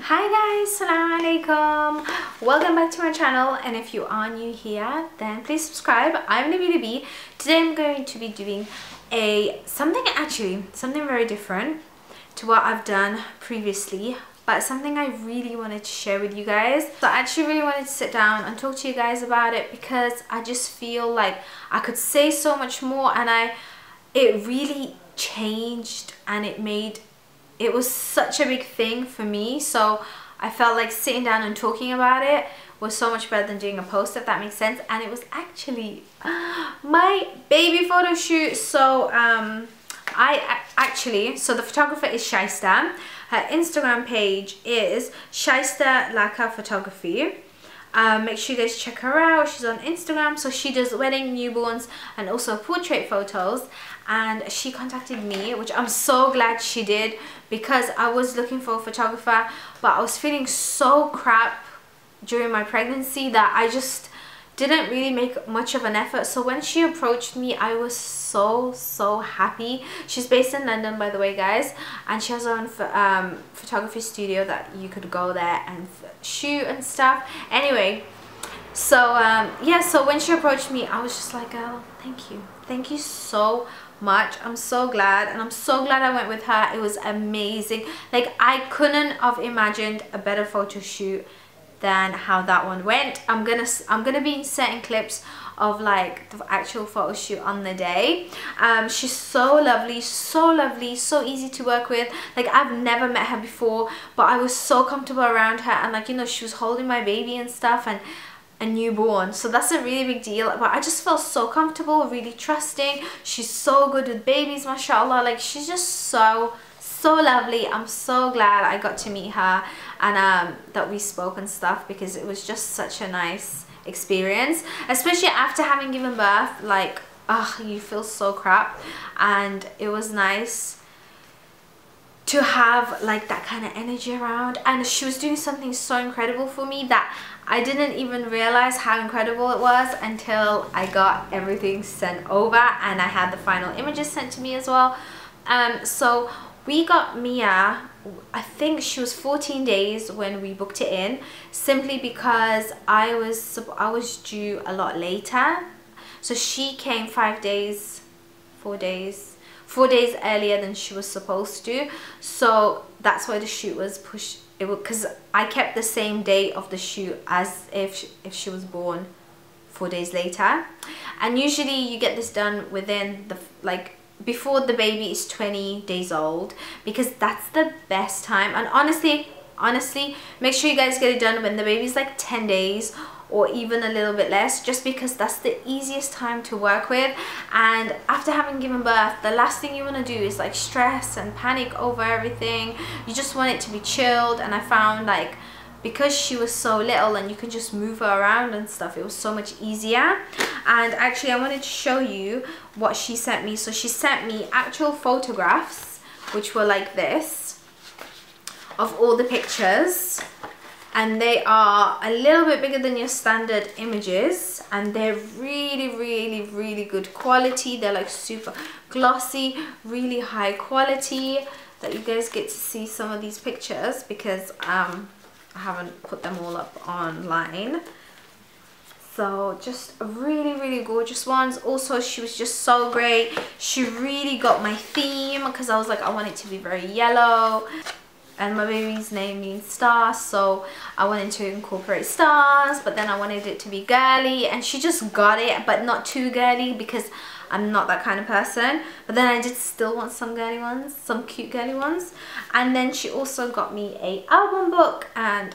Hi guys, Assalamu alaikum. Welcome back to my channel, and if you are new here then please subscribe. I'm Nabiilabee. Today I'm going to be doing something very different to what I've done previously, but something I really wanted to share with you guys. So I actually really wanted to sit down and talk to you guys about it because I just feel like I could say so much more, and it really changed, and it was such a big thing for me. So I felt like sitting down and talking about it was so much better than doing a post, if that makes sense. And it was actually my baby photo shoot. So so the photographer is Shaista. Her Instagram page is Shaista Laka Photography. Make sure you guys check her out. She's on Instagram. So she does wedding, newborns, and also portrait photos. And she contacted me, which I'm so glad she did, because I was looking for a photographer, but I was feeling so crap during my pregnancy that I just didn't really make much of an effort. So when she approached me, I was so happy. She's based in London, by the way, guys, and she has her own photography studio that you could go there and shoot and stuff. Anyway, so yeah, so when she approached me, I was just like, oh, thank you so much. I'm so glad, and I'm so glad I went with her. It was amazing. Like, I couldn't have imagined a better photo shoot than how that one went. I'm gonna be inserting clips of like the actual photo shoot on the day. She's so lovely, so easy to work with. Like, I've never met her before, but I was so comfortable around her, and like, you know, she was holding my baby and stuff, and a newborn, so that's a really big deal. But I just felt so comfortable, really trusting. She's so good with babies, mashallah. Like, she's just so lovely. I'm so glad I got to meet her, and that we spoke and stuff, because it was just such a nice experience, especially after having given birth. Like, you feel so crap, and it was nice to have like that kind of energy around. And she was doing something so incredible for me that I didn't even realize how incredible it was until I got everything sent over, and I had the final images sent to me as well. So we got Mia, I think she was 14 days when we booked it in, simply because I was due a lot later. So she came 4 days earlier than she was supposed to. So that's why the shoot was pushed. Because I kept the same date of the shoot as if she was born 4 days later. And usually you get this done within before the baby is 20 days old, because that's the best time. And honestly, make sure you guys get it done when the baby's like 10 days or even a little bit less, just because that's the easiest time to work with. And after having given birth, the last thing you want to do is like stress and panic over everything. You just want it to be chilled. And I found, like, because she was so little and you can just move her around and stuff, it was so much easier. And actually, I wanted to show you what she sent me. So she sent me actual photographs, which were like this, of all the pictures. And they are a little bit bigger than your standard images, and they're really good quality. They're like super glossy, really high quality, that you guys get to see some of these pictures, because I haven't put them all up online. So just really gorgeous ones. Also, she was just so great. She really got my theme, because I was like, I want it to be very yellow, and my baby's name means star, so I wanted to incorporate stars, but then I wanted it to be girly, and she just got it, but not too girly, because I'm not that kind of person. But then I did still want some girly ones, some cute girly ones. And then she also got me a album book, and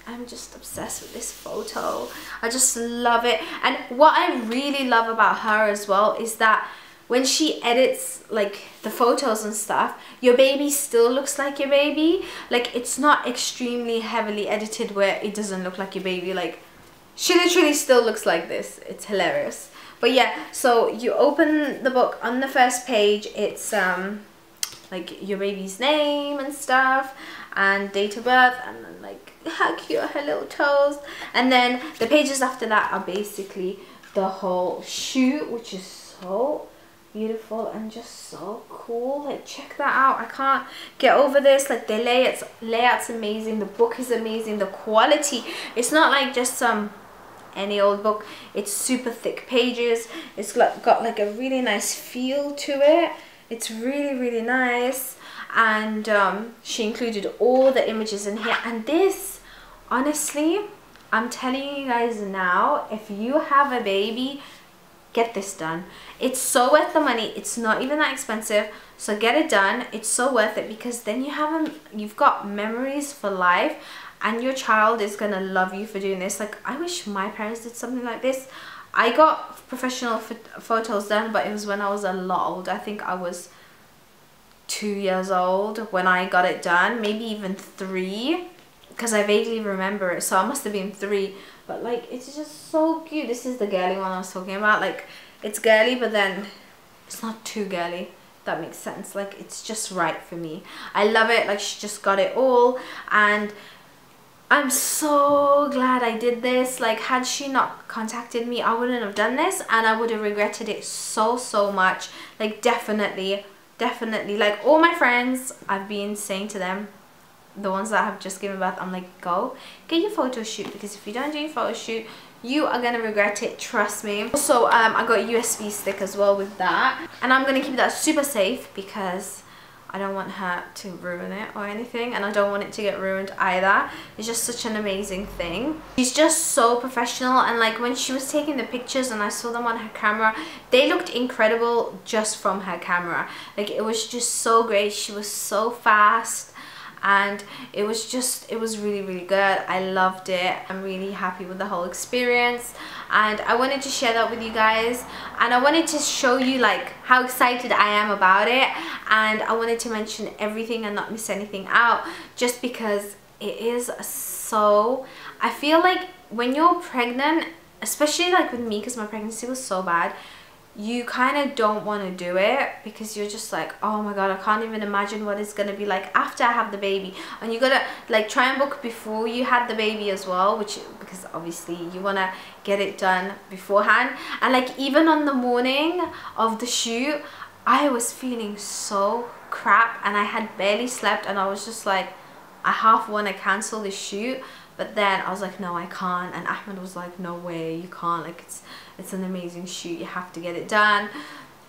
I'm just obsessed with this photo. I just love it. And what I really love about her as well is that when she edits like the photos and stuff, your baby still looks like your baby. Like, it's not extremely heavily edited where it doesn't look like your baby. Like, she literally still looks like this. It's hilarious. But yeah, so you open the book. On the first page, it's like your baby's name and stuff, and date of birth, and then like how cute are her little toes. And then the pages after that are basically the whole shoot, which is so beautiful and just so cool. Like, check that out. I can't get over this. Like, the layout's amazing, the book is amazing, the quality, it's not like just some any old book. It's super thick pages. It's got like a really nice feel to it. It's really nice. And she included all the images in here. And this, honestly, I'm telling you guys now, if you have a baby, get this done. It's so worth the money. It's not even that expensive, so get it done. It's so worth it, because then you've got memories for life, and your child is gonna love you for doing this. Like, I wish my parents did something like this. I got professional photos done, but it was when I was a lot older. I think I was 2 years old when I got it done, maybe even 3, because I vaguely remember it, so I must have been 3. But like, it's just so cute. This is the girly one I was talking about. Like, it's girly, but then it's not too girly, if that makes sense. Like, it's just right for me. I love it. Like, she just got it all, and I'm so glad I did this. Like, had she not contacted me, I wouldn't have done this, and I would have regretted it so much. Like, definitely. Like, all my friends, I've been saying to them, the ones that have just given birth, I'm like, go get your photo shoot, because if you don't do your photo shoot, you are gonna regret it, trust me. Also, I got a USB stick as well with that, and I'm gonna keep that super safe because I don't want her to ruin it or anything, and I don't want it to get ruined either. It's just such an amazing thing. She's just so professional, and like, when she was taking the pictures and I saw them on her camera, they looked incredible just from her camera. Like, it was just so great. She was so fast, and it was really good. I loved it. I'm really happy with the whole experience, and I wanted to share that with you guys, and I wanted to show you like how excited I am about it, and I wanted to mention everything and not miss anything out, just because it is so, I feel like when you're pregnant, especially like with me, because my pregnancy was so bad, you kind of don't want to do it, because you're just like, oh my god, I can't even imagine what it's going to be like after I have the baby. And you gotta like try and book before you had the baby as well, because obviously you want to get it done beforehand. And like, even on the morning of the shoot, I was feeling so crap, and I had barely slept, and I was just like, I half want to cancel the shoot, but then I was like, no, I can't. And Ahmed was like, no way, you can't. Like, it's an amazing shoot, you have to get it done.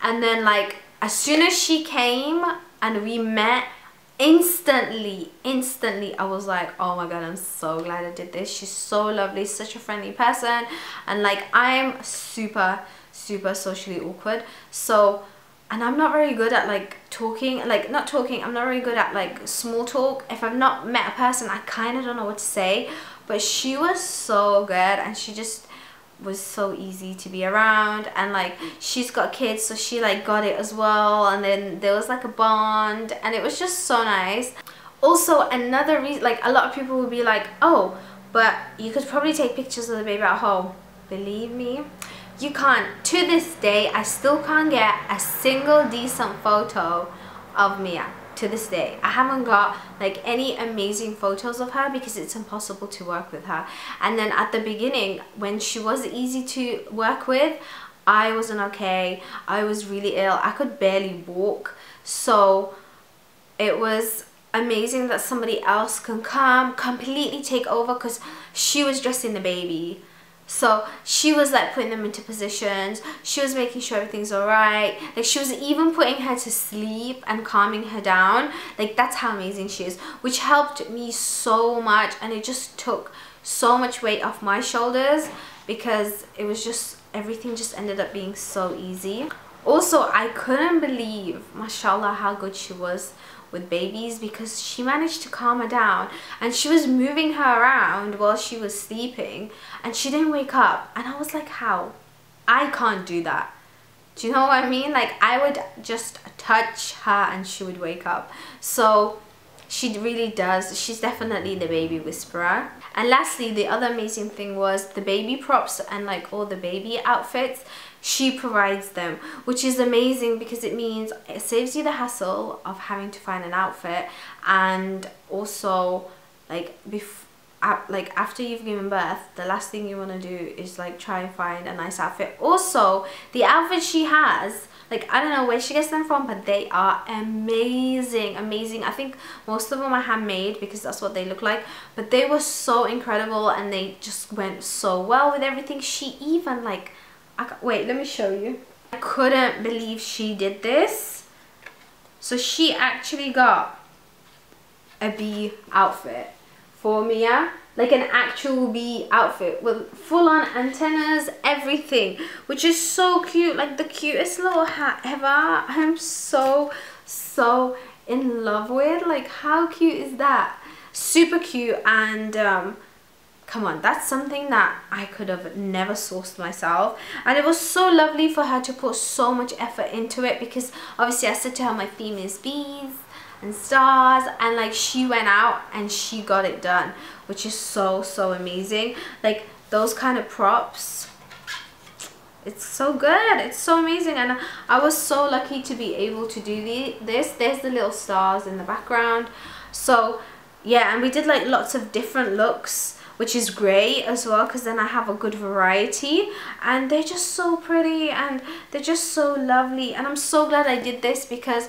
And then like, as soon as she came and we met, instantly I was like, oh my god, I'm so glad I did this. She's so lovely, such a friendly person, and like, I'm super socially awkward, so, and I'm not very good at like talking, like not talking, I'm not very good at like small talk. If I've not met a person, I kind of don't know what to say. But she was so good, and she just was so easy to be around, and like, she's got kids, so she like got it as well, and then there was like a bond, and it was just so nice. Also, another reason, like, a lot of people will be like, oh, but you could probably take pictures of the baby at home. Believe me, you can't. To this day, I still can't get a single decent photo of Mia. To this day, I haven't got like any amazing photos of her, because it's impossible to work with her. And then at the beginning, when she was easy to work with, I wasn't okay. I was really ill. I could barely walk. So it was amazing that somebody else can come completely take over, because she was dressing the baby. So she was like putting them into positions, she was making sure everything's alright, like she was even putting her to sleep and calming her down. Like, that's how amazing she is, which helped me so much, and it just took so much weight off my shoulders, because it was just, everything just ended up being so easy. Also, I couldn't believe, mashallah, how good she was with babies, because she managed to calm her down, and she was moving her around while she was sleeping, and she didn't wake up. And I was like, how? I can't do that. Do you know what I mean? Like, I would just touch her and she would wake up. So she really does. She's definitely the baby whisperer. And lastly, the other amazing thing was the baby props and like all the baby outfits. She provides them, which is amazing, because it means it saves you the hassle of having to find an outfit. And also, like, like after you've given birth, the last thing you want to do is like try and find a nice outfit. Also, the outfits she has, like I don't know where she gets them from, but they are amazing, amazing. I think most of them are handmade because that's what they look like, but they were so incredible and they just went so well with everything. She even like, wait, let me show you. I couldn't believe she did this. So she actually got a bee outfit for Mia, like an actual bee outfit with full on antennas, everything, which is so cute, like the cutest little hat ever. I'm so in love with, like how cute is that? Super cute. And come on, that's something that I could have never sourced myself, and it was so lovely for her to put so much effort into it, because obviously I said to her my theme is bees and stars, and like she went out and she got it done, which is so amazing. Like those kind of props, it's so good, it's so amazing. And I was so lucky to be able to do this. There's the little stars in the background. So yeah, and we did like lots of different looks, which is great as well, because then I have a good variety, and they're just so pretty and they're just so lovely. And I'm so glad I did this, because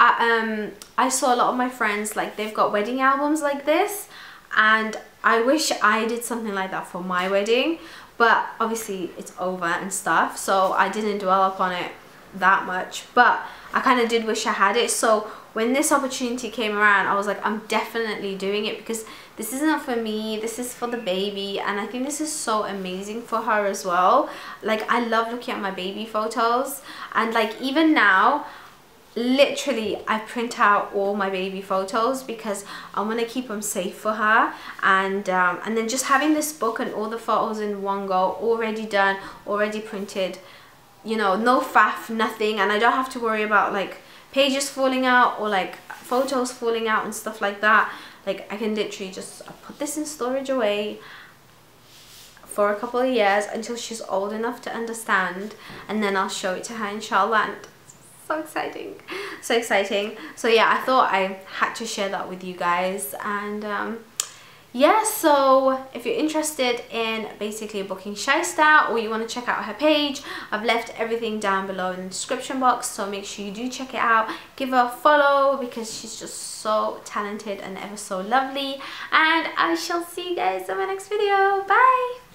I saw a lot of my friends, like they've got wedding albums like this, and I wish I did something like that for my wedding, but obviously it's over and stuff, so I didn't dwell upon it that much, but I kind of did wish I had it. So when this opportunity came around, I was like, I'm definitely doing it, because this isn't for me, this is for the baby, and I think this is so amazing for her as well. Like I love looking at my baby photos, and like even now, literally I print out all my baby photos because I want to keep them safe for her. And then just having this book and all the photos in one go, already done, already printed, you know, no faff, nothing, and I don't have to worry about like pages falling out or like photos falling out and stuff like that. Like I can literally just put this in storage away for a couple of years until she's old enough to understand, and then I'll show it to her, inshallah. And so exciting, so exciting. So yeah, I thought I had to share that with you guys. And yeah, so if you're interested in basically booking Shaista, or you want to check out her page, I've left everything down below in the description box, so make sure you do check it out. Give her a follow, because she's just so talented and ever so lovely. And I shall see you guys in my next video. Bye.